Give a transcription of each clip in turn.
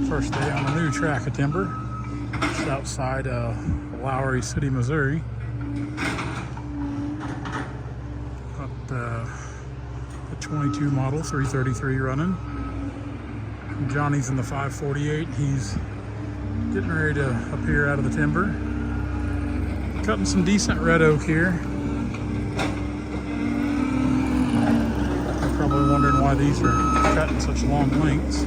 First day on a new track of timber. Just outside Lowry City, Missouri. Got the 22 model 333 running. Johnny's in the 548. He's getting ready to appear out of the timber. Cutting some decent red oak here. You're probably wondering why these are cutting such long lengths.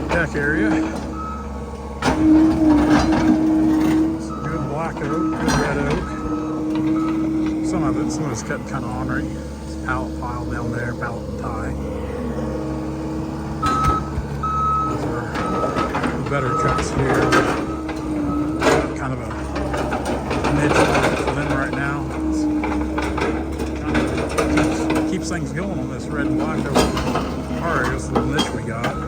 Deck area. Some good black oak, good red oak. Some of it's cut kind of ornery. It's pallet pile down there, pallet and tie. Those are the better cuts here. Kind of a niche for them right now. It keeps things going on this red and black oak. All right, this little niche we got.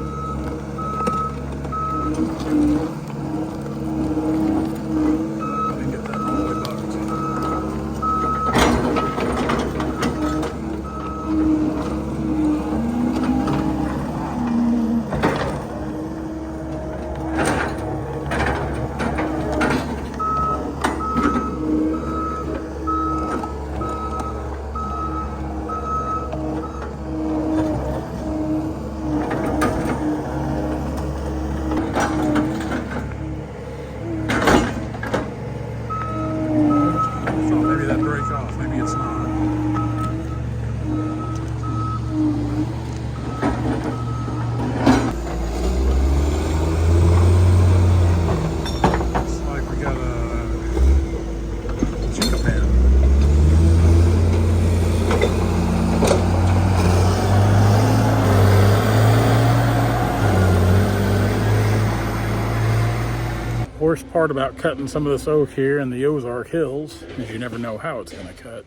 Worst part about cutting some of this oak here in the Ozark Hills is you never know how it's going to cut.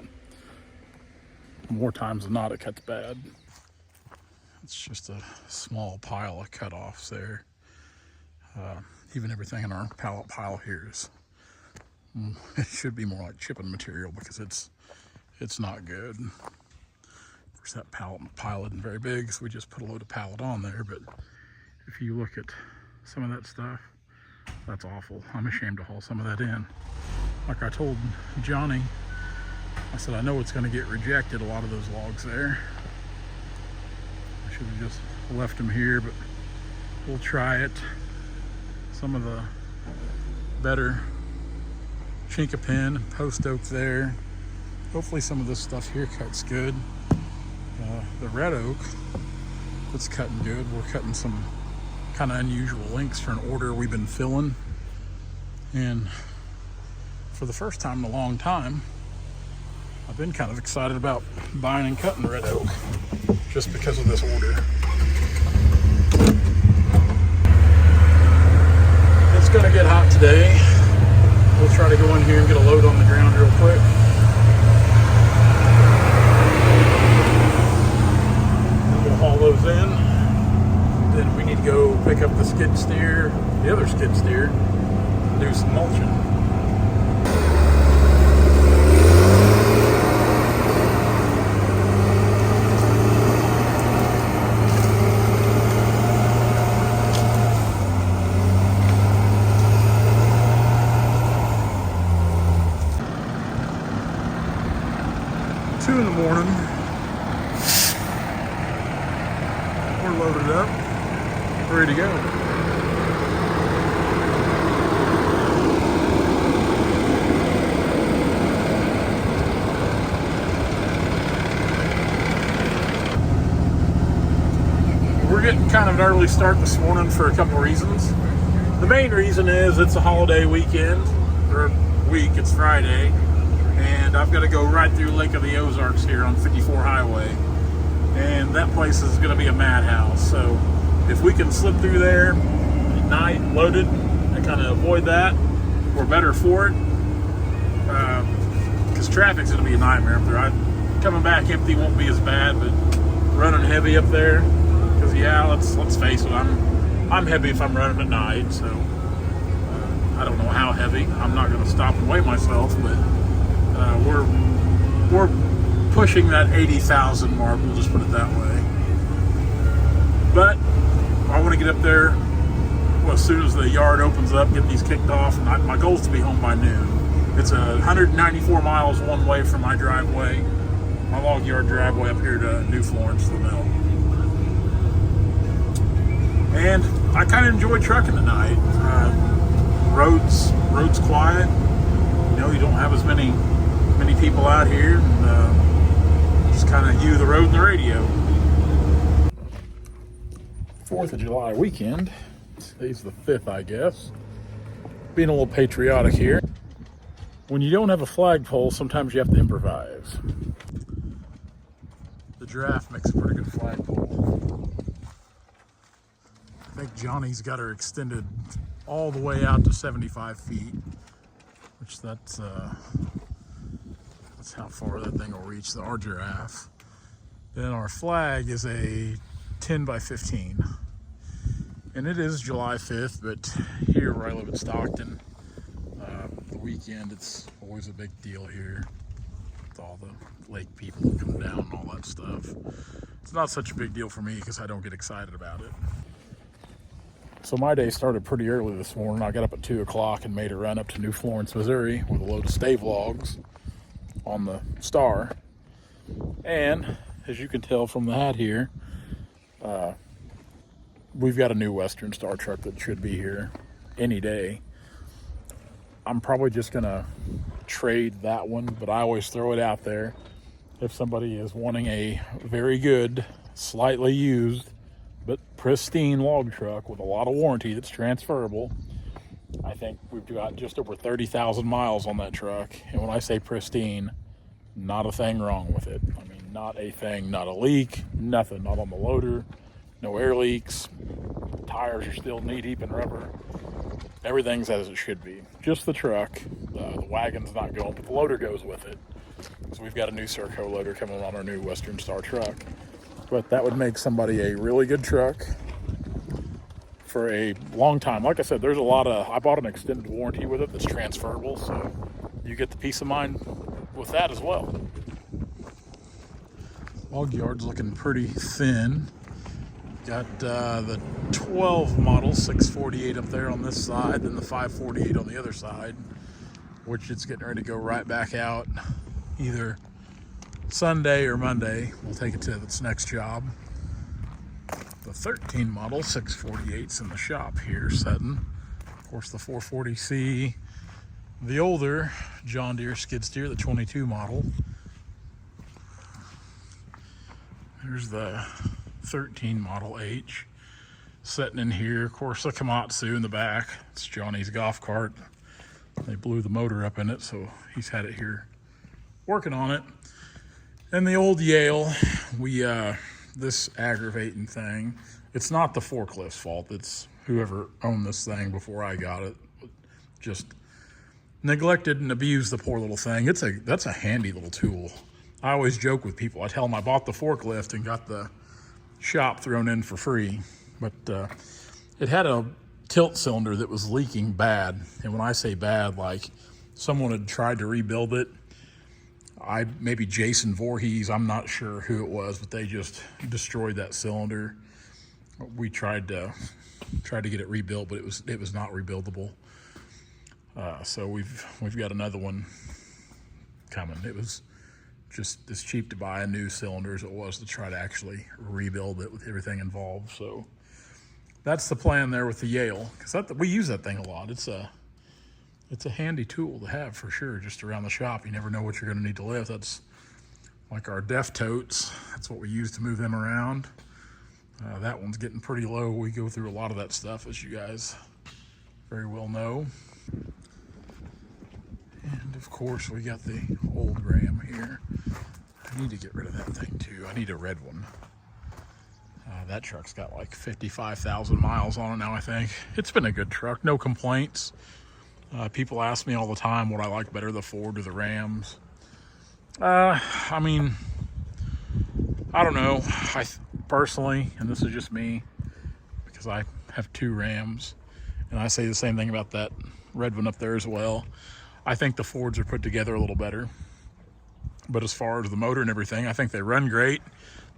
More times than not, it cuts bad. It's just a small pile of cut-offs there. Even everything in our pallet pile here is, it should be more like chipping material because it's not good. Of course, that pallet pile isn't very big, so we just put a load of pallet on there. But if you look at some of that stuff, that's awful. I'm ashamed to haul some of that in. Like I told Johnny, I said, I know it's going to get rejected, a lot of those logs there. I should have just left them here, but we'll try it. Some of the better chinkapin, post oak there. Hopefully some of this stuff here cuts good. The red oak, it's cutting good. We're cutting some kind of unusual lengths for an order we've been filling, and for the first time in a long time I've been kind of excited about buying and cutting red oak just because of this order. It's gonna get hot today. We'll try to go in here and get a load on the ground real quick. We'll haul those in. Then we need to go pick up the skid steer, the other skid steer, and do some mulching. Two in the morning. We're loaded up. Ready to go. We're getting kind of an early start this morning for a couple of reasons. The main reason is it's a holiday weekend, or week, it's Friday, and weekend, I've got to go right through Lake of the Ozarks here on 54 Highway. And that place is going to be a madhouse. So if we can slip through there at night loaded and kind of avoid that, we're better for it. Because traffic's going to be a nightmare up there. Coming back empty won't be as bad, but running heavy up there, because yeah, let's face it, I'm heavy if I'm running at night. So I don't know how heavy. I'm not going to stop and weigh myself, but we're pushing that 80,000 mark. We'll just put it that way. But I want to get up there as soon as the yard opens up, get these kicked off, and my goal is to be home by noon. It's 194 miles one way from my driveway, my log yard driveway up here to New Florence, the mill. And I kind of enjoy trucking at night. Roads quiet. You know, you don't have as many people out here, and just kind of the road and the radio. 4th of July weekend. Today's the 5th, I guess. Being a little patriotic here. When you don't have a flagpole, sometimes you have to improvise. The Giraffe makes a pretty good flagpole. I think Johnny's got her extended all the way out to 75 feet, which that's how far that thing will reach, our Giraffe. Then our flag is a 10 by 15. And it is July 5th, but here where I live in Stockton, the weekend, it's always a big deal here with all the lake people that come down and all that stuff. It's not such a big deal for me because I don't get excited about it. So my day started pretty early this morning. I got up at 2 o'clock and made a run up to New Florence, Missouri with a load of stave logs on the Star. And as you can tell from the hat here, we've got a new Western Star truck that should be here any day. I'm probably just gonna trade that one, but I always throw it out there. If somebody is wanting a very good, slightly used, but pristine log truck with a lot of warranty that's transferable, I think we've got just over 30,000 miles on that truck. And when I say pristine, not a thing wrong with it. I mean, not a thing, not a leak, nothing, not on the loader, no air leaks. Tires are still knee deep in rubber. Everything's as it should be. Just the truck. The wagon's not going, but the loader goes with it. So we've got a new Serco loader coming on our new Western Star truck. But that would make somebody a really good truck for a long time. Like I said, there's a lot of, I bought an extended warranty with it that's transferable, so you get the peace of mind with that as well. Log yard's looking pretty thin. Got the 12 model 648 up there on this side, then the 548 on the other side, which it's getting ready to go right back out either Sunday or Monday. We'll take it to its next job. The 13 model 648's in the shop here setting. Of course, the 440C, the older John Deere skid steer, the 22 model. There's the 13 Model H sitting in here. Of course, the Komatsu in the back. It's Johnny's golf cart. They blew the motor up in it, so he's had it here working on it. And the old Yale, this aggravating thing, it's not the forklift's fault. It's whoever owned this thing before I got it. Just neglected and abused the poor little thing. That's a handy little tool. I always joke with people. I tell them I bought the forklift and got the shop thrown in for free, but it had a tilt cylinder that was leaking bad. And when I say bad, like someone had tried to rebuild it. Maybe Jason Voorhees, I'm not sure who it was, but they just destroyed that cylinder. We tried to get it rebuilt, but it was not rebuildable. So we've got another one coming. It was just as cheap to buy a new cylinder as it was to try to actually rebuild it with everything involved. So that's the plan there with the Yale, because we use that thing a lot. It's a handy tool to have for sure, just around the shop. You never know what you're going to need to lift. That's like our def totes. That's what we use to move them around. That one's getting pretty low. We go through a lot of that stuff, as you guys very well know. And of course, we got the old Ram here. I need to get rid of that thing too. I need a red one. That truck's got like 55,000 miles on it now, I think. It's been a good truck, no complaints. People ask me all the time what I like better, the Ford or the Rams. I mean, I don't know. Personally, and this is just me, because I have 2 Rams, and I say the same thing about that red one up there as well. I think the Fords are put together a little better. But as far as the motor and everything, I think they run great.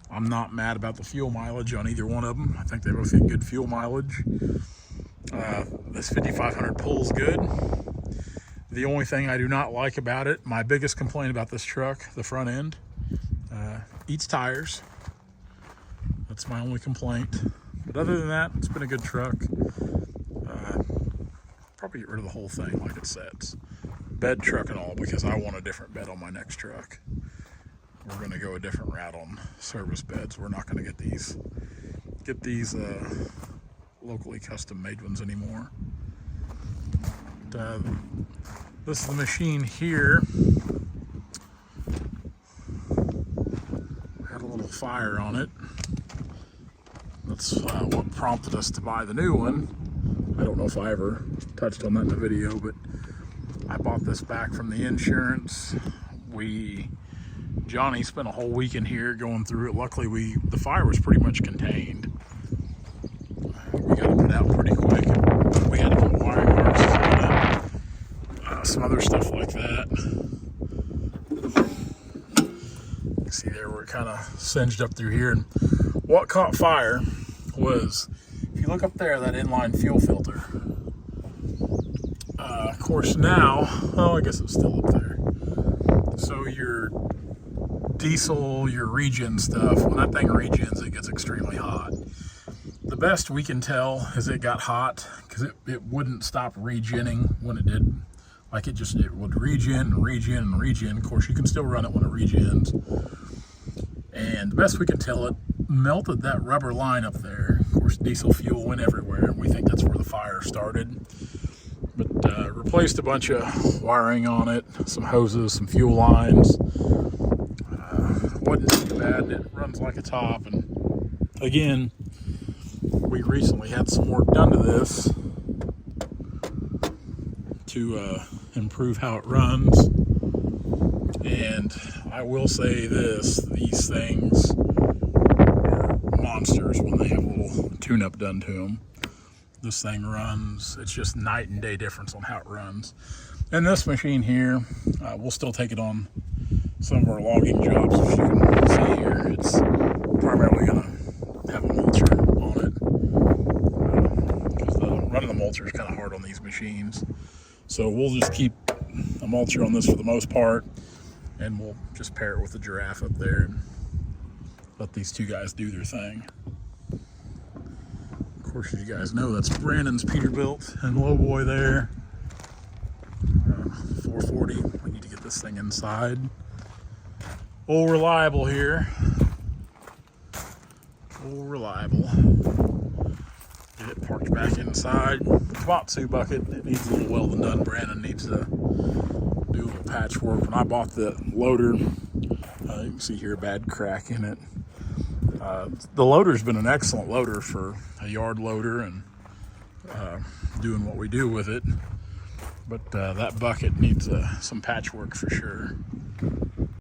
I'm not mad about the fuel mileage on either one of them. I think they both get good fuel mileage. This 5500 pulls good. The only thing I do not like about it, my biggest complaint about this truck, the front end, eats tires. That's my only complaint. But other than that, it's been a good truck. Probably get rid of the whole thing like it sets. Bed truck and all, because I want a different bed on my next truck. We're going to go a different route on service beds. We're not going to get these locally custom made ones anymore. But, this is the machine here. Had a little fire on it. That's what prompted us to buy the new one. I don't know if I ever touched on that in the video, but I bought this back from the insurance. Johnny spent a whole weekend here going through it. Luckily, the fire was pretty much contained. We got it put out pretty quick. We had to put wiring harnesses on it. Some other stuff like that. You can see there where it kind of singed up through here. And what caught fire was, if you look up there, that inline fuel filter. Of course now, oh, I guess it's still up there. So your diesel, your regen stuff, when that thing regens, it gets extremely hot. The best we can tell is it got hot because it wouldn't stop regenning when it did. Like it would regen and regen and regen. Of course, you can still run it when it regens. And the best we can tell, it melted that rubber line up there. Of course, diesel fuel went everywhere. We think that's where the fire started. But replaced a bunch of wiring on it, some hoses, some fuel lines. Wasn't too bad. It runs like a top. And again, we recently had some work done to this to improve how it runs. And I will say this, these things are monsters when they have a little tune-up done to them. This thing runs, it's just night and day difference on how it runs. And this machine here, we'll still take it on some of our logging jobs. As you can see here, it's primarily going to have a mulcher on it. Because running the mulcher is kind of hard on these machines. So we'll just keep a mulcher on this for the most part, and we'll just pair it with the Giraffe up there and let these two guys do their thing. Of course, as you guys know, that's Brandon's Peterbilt and Lowboy there. 440. We need to get this thing inside. Old Reliable here. Old Reliable. Get it parked back inside. Komatsu bucket. It needs a little welding done. Brandon needs to do a little patchwork. When I bought the loader, you can see here a bad crack in it. The loader's been an excellent loader for a yard loader and doing what we do with it. But that bucket needs some patchwork for sure.